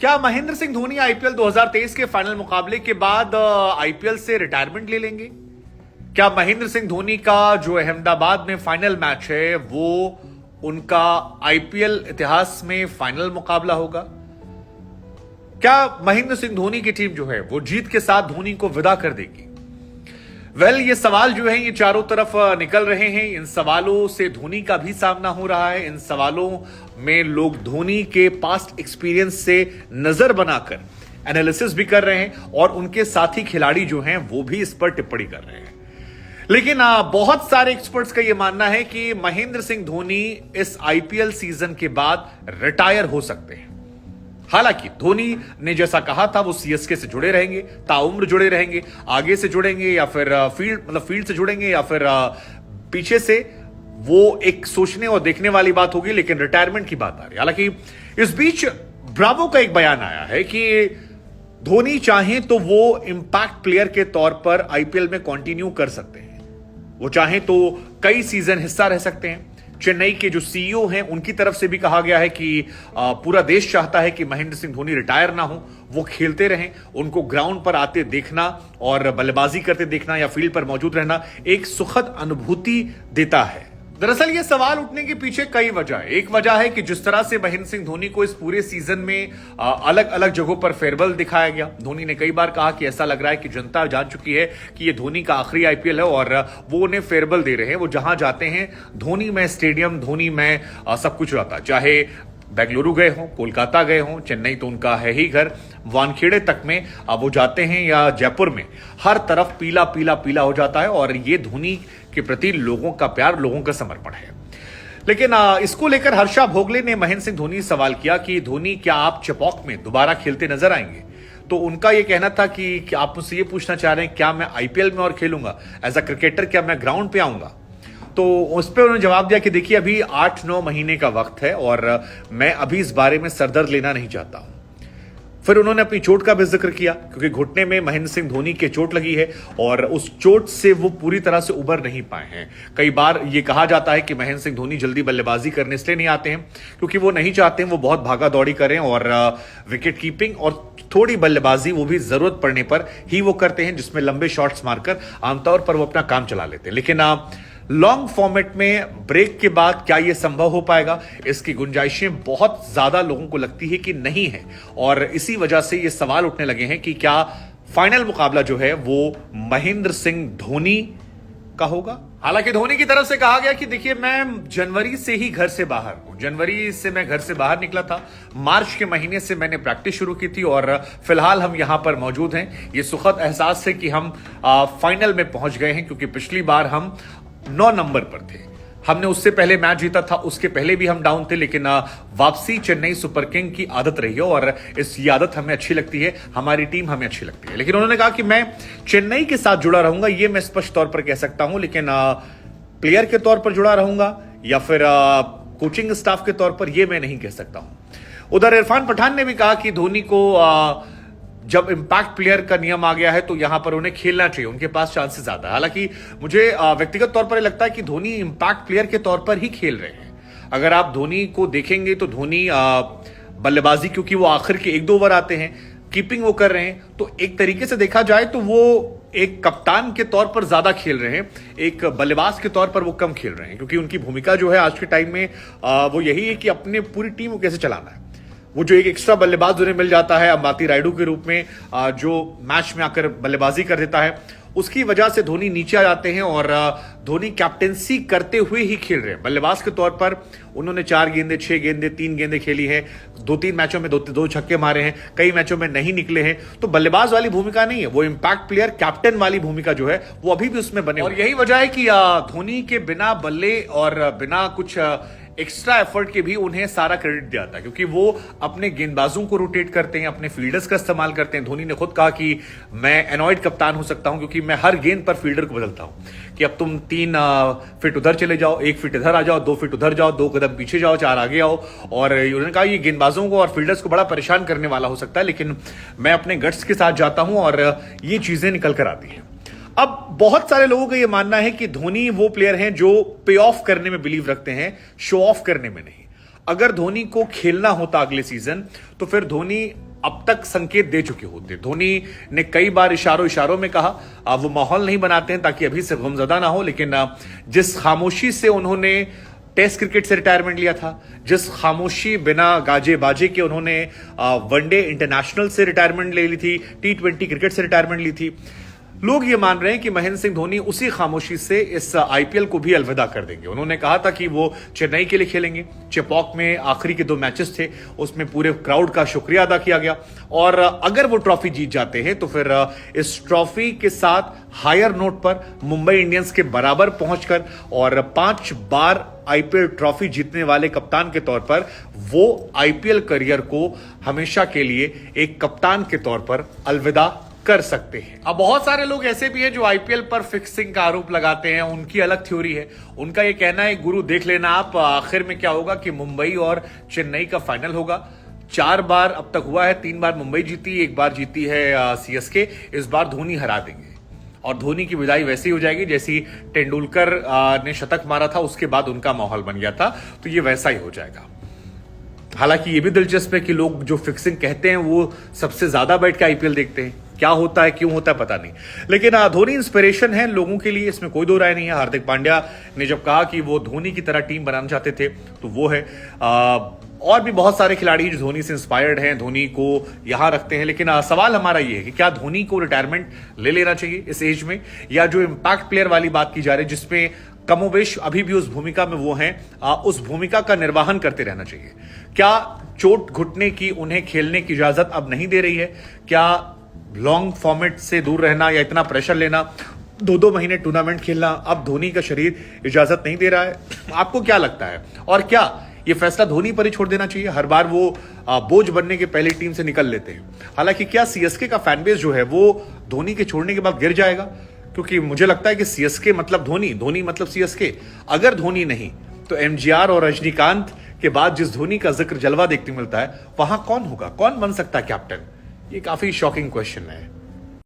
क्या महेंद्र सिंह धोनी आईपीएल 2023 के फाइनल मुकाबले के बाद आईपीएल से रिटायरमेंट ले लेंगे? क्या महेंद्र सिंह धोनी का जो अहमदाबाद में फाइनल मैच है वो उनका आईपीएल इतिहास में फाइनल मुकाबला होगा? क्या महेंद्र सिंह धोनी की टीम जो है वो जीत के साथ धोनी को विदा कर देगी? ये सवाल जो है ये चारों तरफ निकल रहे हैं। इन सवालों से धोनी का भी सामना हो रहा है। इन सवालों में लोग धोनी के पास्ट एक्सपीरियंस से नजर बनाकर एनालिसिस भी कर रहे हैं और उनके साथी खिलाड़ी जो हैं वो भी इस पर टिप्पणी कर रहे हैं। लेकिन बहुत सारे एक्सपर्ट्स का यह मानना है कि महेंद्र सिंह धोनी इस आईपीएल सीजन के बाद रिटायर हो सकते हैं। हालांकि धोनी ने जैसा कहा था वो सीएसके से जुड़े रहेंगे, ताउम्र जुड़े रहेंगे, आगे से जुड़ेंगे या फिर फील्ड से जुड़ेंगे या फिर पीछे से, वो एक सोचने और देखने वाली बात होगी। लेकिन रिटायरमेंट की बात आ रही है। हालांकि इस बीच ब्रावो का एक बयान आया है कि धोनी चाहें तो वो इंपैक्ट प्लेयर के तौर पर आईपीएल में कंटिन्यू कर सकते हैं। वो चाहें तो कई सीजन हिस्सा रह सकते हैं। चेन्नई के जो सीईओ हैं उनकी तरफ से भी कहा गया है कि पूरा देश चाहता है कि महेंद्र सिंह धोनी रिटायर ना हो, वो खेलते रहें। उनको ग्राउंड पर आते देखना और बल्लेबाजी करते देखना या फील्ड पर मौजूद रहना एक सुखद अनुभूति देता है। दरअसल ये सवाल उठने के पीछे कई वजह है। एक वजह है कि जिस तरह से महेंद्र सिंह धोनी को इस पूरे सीजन में अलग अलग जगहों पर फेयरवेल दिखाया गया। धोनी ने कई बार कहा कि ऐसा लग रहा है कि जनता जान चुकी है कि ये धोनी का आखिरी आईपीएल है और वो उन्हें फेयरवेल दे रहे हैं। वो जहां जाते हैं धोनी में स्टेडियम, धोनी में सब कुछ रहता, चाहे बेंगलुरु गए हों, कोलकाता गए हों, चेन्नई तो उनका है ही घर, वानखेड़े तक में अब वो जाते हैं या जयपुर में, हर तरफ पीला पीला पीला हो जाता है। और ये धोनी के प्रति लोगों का प्यार, लोगों का समर्पण है। लेकिन इसको लेकर हर्षा भोगले ने महेंद्र सिंह धोनी से सवाल किया कि धोनी क्या आप चेपॉक में दोबारा खेलते नजर आएंगे? तो उनका यह कहना था कि आप मुझसे ये पूछना चाह रहे हैं क्या मैं आईपीएल में और खेलूंगा एज अ क्रिकेटर, क्या मैं ग्राउंड पे आऊंगा? तो उस पर उन्होंने जवाब दिया कि देखिए अभी 8-9 महीने का वक्त है और मैं अभी इस बारे में सरदर्द लेना नहीं चाहता हूं। फिर उन्होंने अपनी चोट का भी जिक्र किया क्योंकि घुटने में महेंद्र सिंह धोनी के चोट लगी है और उस चोट से वो पूरी तरह से उबर नहीं पाए हैं। कई बार ये कहा जाता है कि महेंद्र सिंह धोनी जल्दी बल्लेबाजी करने इसलिए नहीं आते हैं क्योंकि वो नहीं चाहते हैं वो बहुत भागा दौड़ी करें और विकेट कीपिंग और थोड़ी बल्लेबाजी वो भी जरूरत पड़ने पर ही वो करते हैं, जिसमें लंबे शॉट्स मारकर आमतौर पर वो अपना काम चला लेते हैं। लेकिन लॉन्ग फॉर्मेट में ब्रेक के बाद क्या यह संभव हो पाएगा? इसकी गुंजाइशें बहुत ज्यादा लोगों को लगती है कि नहीं है और इसी वजह से यह सवाल उठने लगे हैं कि क्या फाइनल मुकाबला जो है वो महेंद्र सिंह धोनी का होगा। हालांकि धोनी की तरफ से कहा गया कि देखिए मैं जनवरी से ही घर से बाहर हूं, जनवरी से मैं घर से बाहर निकला था, मार्च के महीने से मैंने प्रैक्टिस शुरू की थी और फिलहाल हम यहां पर मौजूद हैं। ये सुखद एहसास है कि हम फाइनल में पहुंच गए हैं क्योंकि पिछली बार हम 9 नंबर पर थे। हमने उससे पहले मैच जीता था, उसके पहले भी हम डाउन थे, लेकिन वापसी चेन्नई सुपर किंग की आदत रही है और इस आदत हमें अच्छी लगती है, हमारी टीम हमें अच्छी लगती है। लेकिन उन्होंने कहा कि मैं चेन्नई के साथ जुड़ा रहूंगा, ये मैं स्पष्ट तौर पर कह सकता हूं, लेकिन प्लेयर के तौर पर जुड़ा रहूंगा या फिर कोचिंग स्टाफ के तौर पर यह मैं नहीं कह सकता हूं। उधर इरफान पठान ने भी कहा कि धोनी को जब इंपैक्ट प्लेयर का नियम आ गया है तो यहां पर उन्हें खेलना चाहिए, उनके पास चांसेस ज्यादा है। हालांकि मुझे व्यक्तिगत तौर पर लगता है कि धोनी इंपैक्ट प्लेयर के तौर पर ही खेल रहे हैं। अगर आप धोनी को देखेंगे तो धोनी बल्लेबाजी, क्योंकि वो आखिर के 1-2 ओवर आते हैं, कीपिंग वो कर रहे हैं, तो एक तरीके से देखा जाए तो वो एक कप्तान के तौर पर ज्यादा खेल रहे हैं, एक बल्लेबाज के तौर पर वो कम खेल रहे हैं, क्योंकि उनकी भूमिका जो है आज के टाइम में वो यही है कि अपने पूरी टीम को कैसे चलाना है। वो जो एक एक्स्ट्रा बल्लेबाज उन्हें मिल जाता है अंबाती रायडू के रूप में, जो मैच में आकर बल्लेबाजी कर देता है, उसकी वजह से धोनी नीचे आ जाते हैं और धोनी कैप्टेंसी करते हुए ही खेल रहे हैं। बल्लेबाज के तौर पर उन्होंने 4 गेंदें, 6 गेंदें, 3 गेंदें खेली हैं, 2-3 मैचों में 2 छक्के मारे हैं, कई मैचों में नहीं निकले हैं। तो बल्लेबाज वाली भूमिका नहीं है, वो इंपैक्ट प्लेयर, कैप्टन वाली भूमिका जो है वो अभी भी उसमें बने। और यही वजह है कि धोनी के बिना बल्ले और बिना कुछ एक्स्ट्रा एफर्ट के भी उन्हें सारा क्रेडिट दिया जाता है, क्योंकि वो अपने गेंदबाजों को रोटेट करते हैं, अपने फील्डर्स का इस्तेमाल करते हैं। धोनी ने खुद कहा कि मैं एनॉयड कप्तान हो सकता हूं क्योंकि मैं हर गेंद पर फील्डर को बदलता हूं कि अब तुम 3 फीट उधर चले जाओ, 1 फीट इधर आ जाओ, 2 फीट उधर जाओ, 2 कदम पीछे जाओ, 4 आगे आओ। और उन्होंने कहा ये गेंदबाजों को और फील्डर्स को बड़ा परेशान करने वाला हो सकता है, लेकिन मैं अपने गट्स के साथ जाता हूं और ये चीजें निकल कर आती हैं। अब बहुत सारे लोगों का यह मानना है कि धोनी वो प्लेयर हैं जो पे ऑफ करने में बिलीव रखते हैं, शो ऑफ करने में नहीं। अगर धोनी को खेलना होता अगले सीजन तो फिर धोनी अब तक संकेत दे चुके होते। धोनी ने कई बार इशारों में कहा वो माहौल नहीं बनाते हैं ताकि अभी से गमज़दा ना हो, लेकिन जिस खामोशी से उन्होंने टेस्ट क्रिकेट से रिटायरमेंट लिया था, जिस खामोशी बिना गाजे बाजे के उन्होंने वनडे इंटरनेशनल से रिटायरमेंट ले ली थी, T20 क्रिकेट से रिटायरमेंट ली थी, लोग ये मान रहे हैं कि महेंद्र सिंह धोनी उसी खामोशी से इस आईपीएल को भी अलविदा कर देंगे। उन्होंने कहा था कि वो चेन्नई के लिए खेलेंगे। चेपॉक में आखिरी के 2 मैचेस थे, उसमें पूरे क्राउड का शुक्रिया अदा किया गया, और अगर वो ट्रॉफी जीत जाते हैं तो फिर इस ट्रॉफी के साथ हायर नोट पर मुंबई इंडियंस के बराबर पहुंचकर और 5 बार आईपीएल ट्रॉफी जीतने वाले कप्तान के तौर पर वो आईपीएल करियर को हमेशा के लिए एक कप्तान के तौर पर अलविदा कर सकते हैं। अब बहुत सारे लोग ऐसे भी हैं जो आईपीएल पर फिक्सिंग का आरोप लगाते हैं, उनकी अलग थ्योरी है। उनका ये कहना है, गुरु देख लेना आप, आखिर में क्या होगा कि मुंबई और चेन्नई का फाइनल होगा। 4 बार अब तक हुआ है, 3 बार मुंबई जीती, 1 बार जीती है सीएसके। इस बार धोनी हरा देंगे और धोनी की विदाई वैसी हो जाएगी जैसी तेंदुलकर ने शतक मारा था, उसके बाद उनका माहौल बन गया था, तो ये वैसा ही हो जाएगा। हालांकि ये भी दिलचस्प है कि लोग जो फिक्सिंग कहते हैं वो सबसे ज्यादा बैठ के आईपीएल देखते हैं। क्या होता है, क्यों होता है, पता नहीं, लेकिन धोनी इंस्पिरेशन है लोगों के लिए, इसमें कोई दो राय नहीं है। हार्दिक पांड्या ने जब कहा कि वो धोनी की तरह टीम बनाना चाहते थे तो वो है। और भी बहुत सारे खिलाड़ी जो धोनी से इंस्पायर्ड हैं, धोनी को यहां रखते हैं, लेकिन सवाल हमारा ये है कि क्या धोनी को रिटायरमेंट ले लेना चाहिए इस एज में, या जो इंपैक्ट प्लेयर वाली बात की जा रही है जिसमें कमोबेश अभी भी उस भूमिका में वो हैं, उस भूमिका का निर्वहन करते रहना चाहिए। क्या चोट घुटने की उन्हें खेलने की इजाजत अब नहीं दे रही है? क्या लॉन्ग फॉर्मेट से दूर रहना या इतना प्रेशर लेना, 2-2 महीने टूर्नामेंट खेलना अब धोनी का शरीर इजाजत नहीं दे रहा है? आपको क्या लगता है? और क्या ये फैसला धोनी पर ही छोड़ देना चाहिए? हर बार वो बोझ बनने के पहले टीम से निकल लेते हैं। हालांकि क्या सीएसके का फैनबेस जो है वो धोनी के छोड़ने के बाद गिर जाएगा? क्योंकि मुझे लगता है कि सीएसके मतलब धोनी, धोनी मतलब सीएसके। अगर धोनी नहीं तो एमजीआर और रजनीकांत के बाद जिस धोनी का जिक्र जलवा देखने मिलता है, वहां कौन होगा, कौन बन सकता है कैप्टन? ये काफी शॉकिंग क्वेश्चन है।